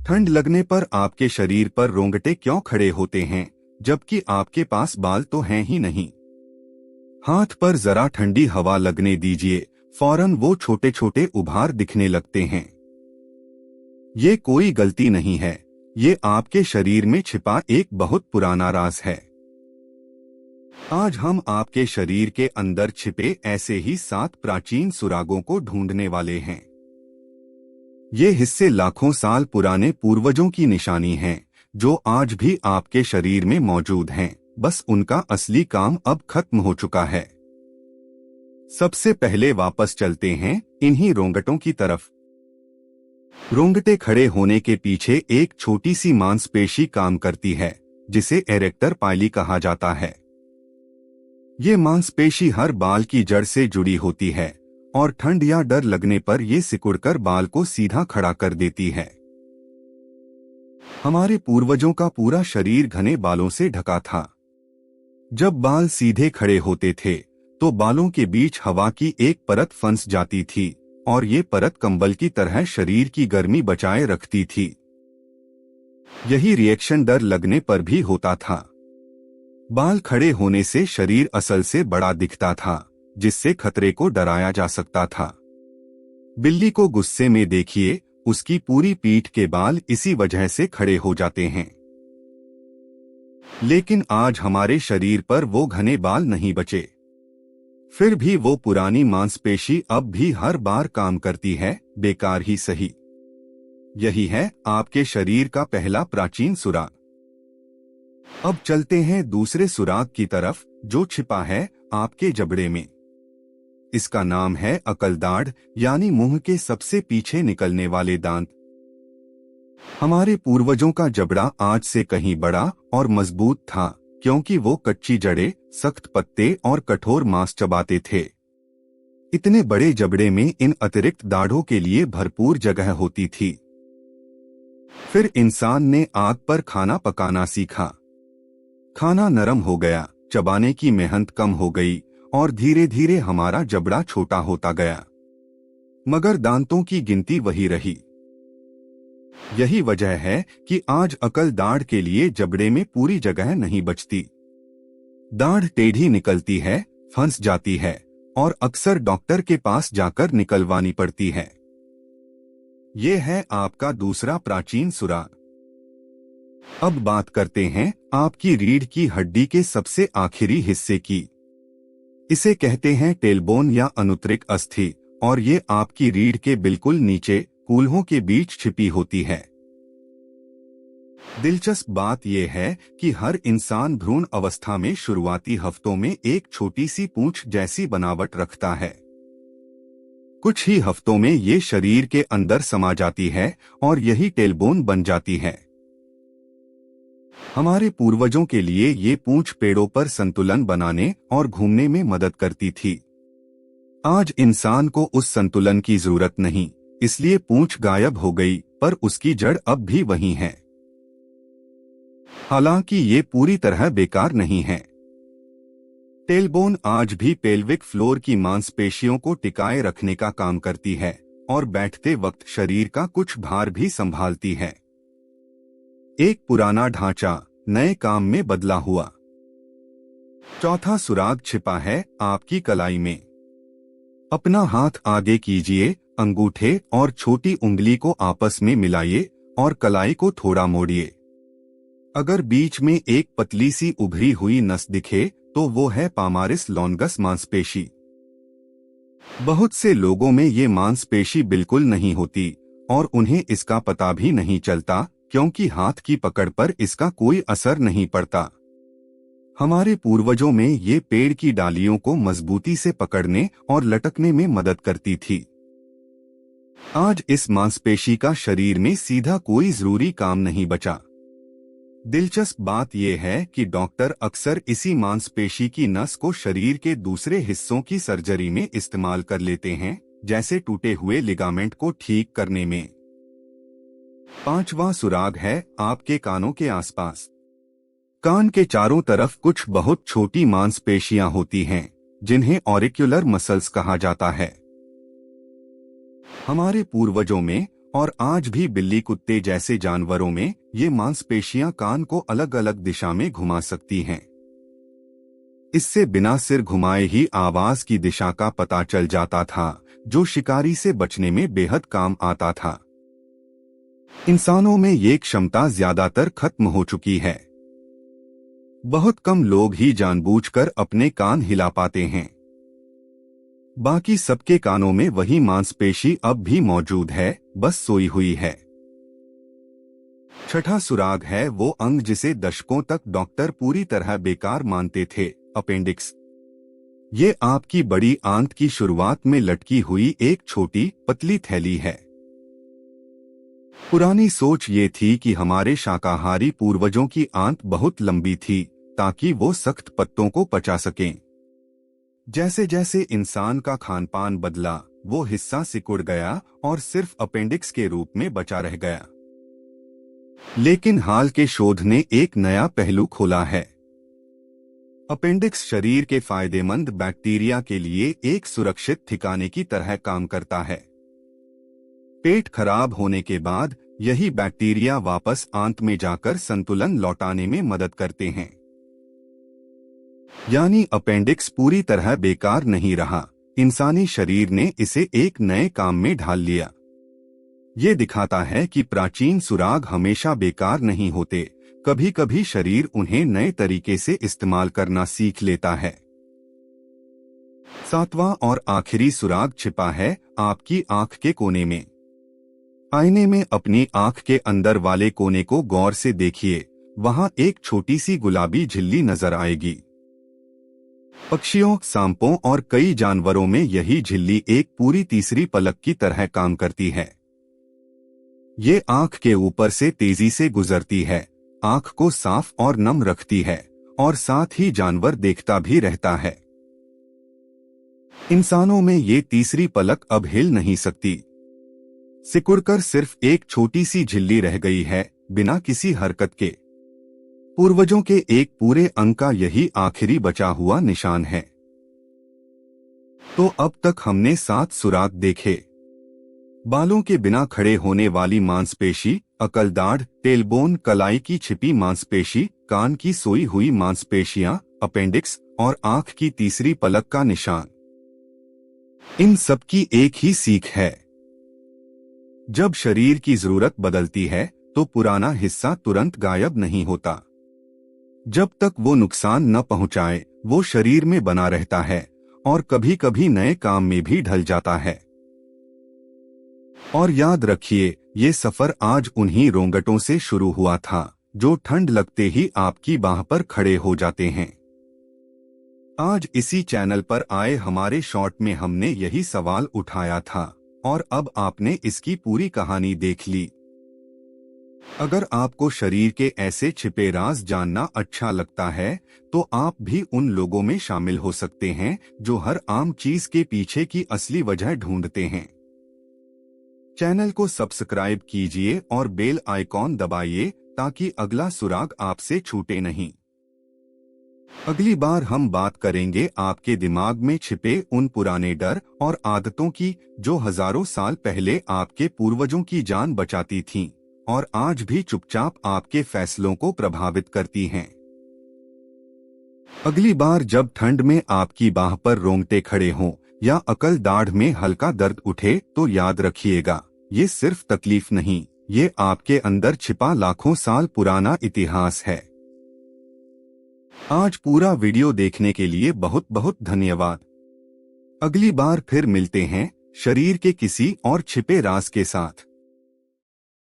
ठंड लगने पर आपके शरीर पर रोंगटे क्यों खड़े होते हैं, जबकि आपके पास बाल तो हैं ही नहीं। हाथ पर जरा ठंडी हवा लगने दीजिए, फौरन वो छोटे छोटे उभार दिखने लगते हैं। ये कोई गलती नहीं है, ये आपके शरीर में छिपा एक बहुत पुराना राज है। आज हम आपके शरीर के अंदर छिपे ऐसे ही 7 प्राचीन सुरागों को ढूंढने वाले हैं। ये हिस्से लाखों साल पुराने पूर्वजों की निशानी हैं, जो आज भी आपके शरीर में मौजूद हैं, बस उनका असली काम अब खत्म हो चुका है। सबसे पहले वापस चलते हैं इन्हीं रोंगटों की तरफ। रोंगटे खड़े होने के पीछे एक छोटी सी मांसपेशी काम करती है, जिसे एरेक्टर पाइली कहा जाता है। ये मांसपेशी हर बाल की जड़ से जुड़ी होती है और ठंड या डर लगने पर ये सिकुड़कर बाल को सीधा खड़ा कर देती है। हमारे पूर्वजों का पूरा शरीर घने बालों से ढका था। जब बाल सीधे खड़े होते थे तो बालों के बीच हवा की एक परत फंस जाती थी और ये परत कंबल की तरह शरीर की गर्मी बचाए रखती थी। यही रिएक्शन डर लगने पर भी होता था। बाल खड़े होने से शरीर असल से बड़ा दिखता था, जिससे खतरे को डराया जा सकता था। बिल्ली को गुस्से में देखिए, उसकी पूरी पीठ के बाल इसी वजह से खड़े हो जाते हैं। लेकिन आज हमारे शरीर पर वो घने बाल नहीं बचे। फिर भी वो पुरानी मांसपेशी अब भी हर बार काम करती है, बेकार ही सही। यही है आपके शरीर का पहला प्राचीन सुराग। अब चलते हैं दूसरे सुराग की तरफ, जो छिपा है आपके जबड़े में। इसका नाम है अकलदाढ़, यानी मुंह के सबसे पीछे निकलने वाले दांत। हमारे पूर्वजों का जबड़ा आज से कहीं बड़ा और मजबूत था, क्योंकि वो कच्ची जड़ें, सख्त पत्ते और कठोर मांस चबाते थे। इतने बड़े जबड़े में इन अतिरिक्त दाढ़ों के लिए भरपूर जगह होती थी। फिर इंसान ने आग पर खाना पकाना सीखा। खाना नरम हो गया, चबाने की मेहनत कम हो गई और धीरे धीरे हमारा जबड़ा छोटा होता गया, मगर दांतों की गिनती वही रही। यही वजह है कि आज अकलदाढ़ के लिए जबड़े में पूरी जगह नहीं बचती। दाढ़ टेढ़ी निकलती है, फंस जाती है और अक्सर डॉक्टर के पास जाकर निकलवानी पड़ती है। ये है आपका दूसरा प्राचीन सुराग। अब बात करते हैं आपकी रीढ़ की हड्डी के सबसे आखिरी हिस्से की। इसे कहते हैं टेलबोन या अनुत्तरिक अस्थि, और ये आपकी रीढ़ के बिल्कुल नीचे कूल्हों के बीच छिपी होती है। दिलचस्प बात यह है कि हर इंसान भ्रूण अवस्था में शुरुआती हफ्तों में एक छोटी सी पूंछ जैसी बनावट रखता है। कुछ ही हफ्तों में ये शरीर के अंदर समा जाती है और यही टेलबोन बन जाती है। हमारे पूर्वजों के लिए ये पूंछ पेड़ों पर संतुलन बनाने और घूमने में मदद करती थी। आज इंसान को उस संतुलन की जरूरत नहीं, इसलिए पूंछ गायब हो गई, पर उसकी जड़ अब भी वही है। हालांकि ये पूरी तरह बेकार नहीं है। टेलबोन आज भी पेल्विक फ्लोर की मांसपेशियों को टिकाए रखने का काम करती है और बैठते वक्त शरीर का कुछ भार भी संभालती है। एक पुराना ढांचा नए काम में बदला हुआ। चौथा सुराग छिपा है आपकी कलाई में। अपना हाथ आगे कीजिए, अंगूठे और छोटी उंगली को आपस में मिलाइए और कलाई को थोड़ा मोड़िए। अगर बीच में एक पतली सी उभरी हुई नस दिखे तो वो है पामारिस लॉन्गस मांसपेशी। बहुत से लोगों में ये मांसपेशी बिल्कुल नहीं होती और उन्हें इसका पता भी नहीं चलता, क्योंकि हाथ की पकड़ पर इसका कोई असर नहीं पड़ता। हमारे पूर्वजों में ये पेड़ की डालियों को मजबूती से पकड़ने और लटकने में मदद करती थी। आज इस मांसपेशी का शरीर में सीधा कोई जरूरी काम नहीं बचा। दिलचस्प बात यह है कि डॉक्टर अक्सर इसी मांसपेशी की नस को शरीर के दूसरे हिस्सों की सर्जरी में इस्तेमाल कर लेते हैं, जैसे टूटे हुए लिगामेंट को ठीक करने में। पांचवा सुराग है आपके कानों के आसपास। कान के चारों तरफ कुछ बहुत छोटी मांसपेशियां होती हैं, जिन्हें ऑरिक्युलर मसल्स कहा जाता है। हमारे पूर्वजों में और आज भी बिल्ली कुत्ते जैसे जानवरों में ये मांसपेशियां कान को अलग अलग दिशा में घुमा सकती हैं। इससे बिना सिर घुमाए ही आवाज की दिशा का पता चल जाता था, जो शिकारी से बचने में बेहद काम आता था। इंसानों में ये क्षमता ज्यादातर खत्म हो चुकी है। बहुत कम लोग ही जानबूझकर अपने कान हिला पाते हैं। बाकी सबके कानों में वही मांसपेशी अब भी मौजूद है, बस सोई हुई है। छठा सुराग है वो अंग जिसे दशकों तक डॉक्टर पूरी तरह बेकार मानते थे, अपेंडिक्स। ये आपकी बड़ी आंत की शुरुआत में लटकी हुई एक छोटी पतली थैली है। पुरानी सोच ये थी कि हमारे शाकाहारी पूर्वजों की आंत बहुत लंबी थी ताकि वो सख्त पत्तों को पचा सकें। जैसे जैसे इंसान का खानपान बदला, वो हिस्सा सिकुड़ गया और सिर्फ अपेंडिक्स के रूप में बचा रह गया। लेकिन हाल के शोध ने एक नया पहलू खोला है। अपेंडिक्स शरीर के फायदेमंद बैक्टीरिया के लिए एक सुरक्षित ठिकाने की तरह काम करता है। पेट खराब होने के बाद यही बैक्टीरिया वापस आंत में जाकर संतुलन लौटाने में मदद करते हैं। यानी अपेंडिक्स पूरी तरह बेकार नहीं रहा, इंसानी शरीर ने इसे एक नए काम में ढाल लिया। ये दिखाता है कि प्राचीन सुराग हमेशा बेकार नहीं होते, कभी कभी शरीर उन्हें नए तरीके से इस्तेमाल करना सीख लेता है। सातवां और आखिरी सुराग छिपा है आपकी आंख के कोने में। आईने में अपनी आंख के अंदर वाले कोने को गौर से देखिए, वहां एक छोटी सी गुलाबी झिल्ली नजर आएगी। पक्षियों, सांपों और कई जानवरों में यही झिल्ली एक पूरी तीसरी पलक की तरह काम करती है। ये आंख के ऊपर से तेजी से गुजरती है, आंख को साफ और नम रखती है और साथ ही जानवर देखता भी रहता है। इंसानों में ये तीसरी पलक अब हिल नहीं सकती, सिकुड़कर सिर्फ एक छोटी सी झिल्ली रह गई है, बिना किसी हरकत के। पूर्वजों के एक पूरे अंग का यही आखिरी बचा हुआ निशान है। तो अब तक हमने 7 सुराग देखे। बालों के बिना खड़े होने वाली मांसपेशी, अकलदाढ़, टेलबोन, कलाई की छिपी मांसपेशी, कान की सोई हुई मांसपेशियां, अपेंडिक्स और आंख की तीसरी पलक का निशान। इन सब की एक ही सीख है। जब शरीर की जरूरत बदलती है तो पुराना हिस्सा तुरंत गायब नहीं होता। जब तक वो नुकसान न पहुंचाए, वो शरीर में बना रहता है और कभी कभी नए काम में भी ढल जाता है। और याद रखिए, ये सफर आज उन्हीं रोंगटों से शुरू हुआ था जो ठंड लगते ही आपकी बाह पर खड़े हो जाते हैं। आज इसी चैनल पर आए हमारे शॉर्ट में हमने यही सवाल उठाया था और अब आपने इसकी पूरी कहानी देख ली। अगर आपको शरीर के ऐसे छिपे राज जानना अच्छा लगता है तो आप भी उन लोगों में शामिल हो सकते हैं जो हर आम चीज के पीछे की असली वजह ढूंढते हैं। चैनल को सब्सक्राइब कीजिए और बेल आइकॉन दबाइए ताकि अगला सुराग आपसे छूटे नहीं। अगली बार हम बात करेंगे आपके दिमाग में छिपे उन पुराने डर और आदतों की जो हजारों साल पहले आपके पूर्वजों की जान बचाती थीं और आज भी चुपचाप आपके फैसलों को प्रभावित करती हैं। अगली बार जब ठंड में आपकी बाह पर रोंगटे खड़े हों या अकल दाढ़ में हल्का दर्द उठे तो याद रखिएगा, ये सिर्फ तकलीफ नहीं, ये आपके अंदर छिपा लाखों साल पुराना इतिहास है। आज पूरा वीडियो देखने के लिए बहुत बहुत धन्यवाद। अगली बार फिर मिलते हैं शरीर के किसी और छिपे राज के साथ।